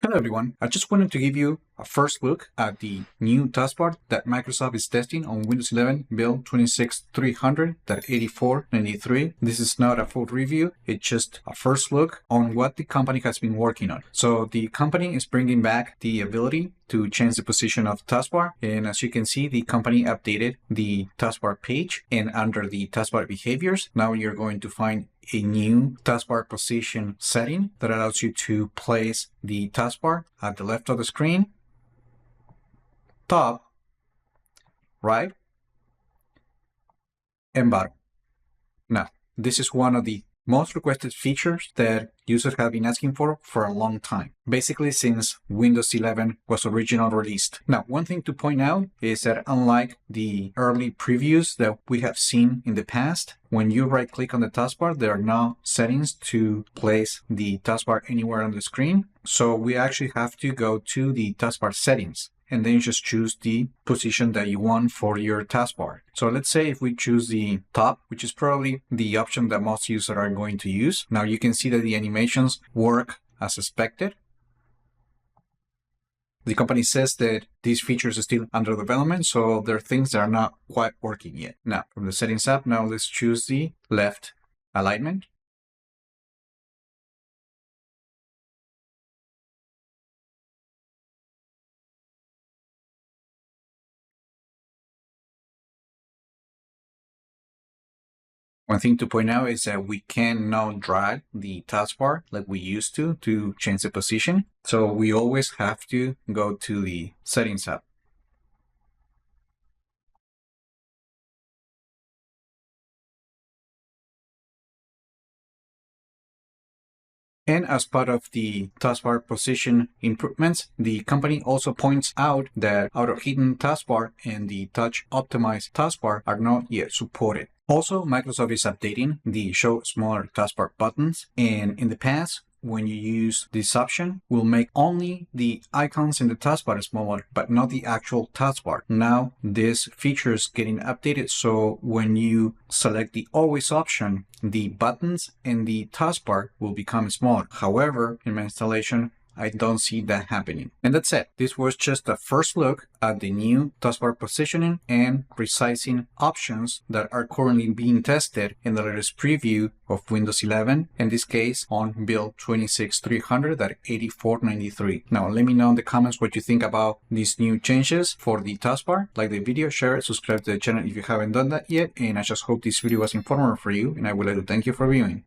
Hello everyone, I just wanted to give you a first look at the new taskbar that Microsoft is testing on Windows 11 build 26300.8493. This is not a full review, it's just a first look on what the company has been working on. So the company is bringing back the ability to change the position of the taskbar, and as you can see, the company updated the taskbar page, and under the taskbar behaviors, now you're going to find a new taskbar position setting that allows you to place the taskbar at the left of the screen, top, right, and bottom. Now, this is one of the most requested features that users have been asking for a long time, basically since Windows 11 was originally released. Now, one thing to point out is that unlike the early previews that we have seen in the past, when you right-click on the taskbar, there are no settings to place the taskbar anywhere on the screen. So we actually have to go to the taskbar settings, and then you just choose the position that you want for your taskbar. So let's say if we choose the top, which is probably the option that most users are going to use. Now you can see that the animations work as expected. The company says that these features are still under development, so there are things that are not quite working yet. Now, from the settings app, now let's choose the left alignment. One thing to point out is that we can now drag the taskbar like we used to change the position. So we always have to go to the settings app. And as part of the taskbar position improvements, the company also points out that auto-hidden taskbar and the touch-optimized taskbar are not yet supported. Also, Microsoft is updating the show smaller taskbar buttons, and in the past, when you use this option, will make only the icons in the taskbar smaller, but not the actual taskbar. Now, this feature is getting updated, so when you select the always option, the buttons and the taskbar will become smaller. However, in my installation, I don't see that happening. And that's it. This was just a first look at the new taskbar positioning and resizing options that are currently being tested in the latest preview of Windows 11, in this case on build 26300.8493. Now let me know in the comments what you think about these new changes for the taskbar. Like the video, share it, subscribe to the channel if you haven't done that yet, and I just hope this video was informative for you, and I would like to thank you for viewing.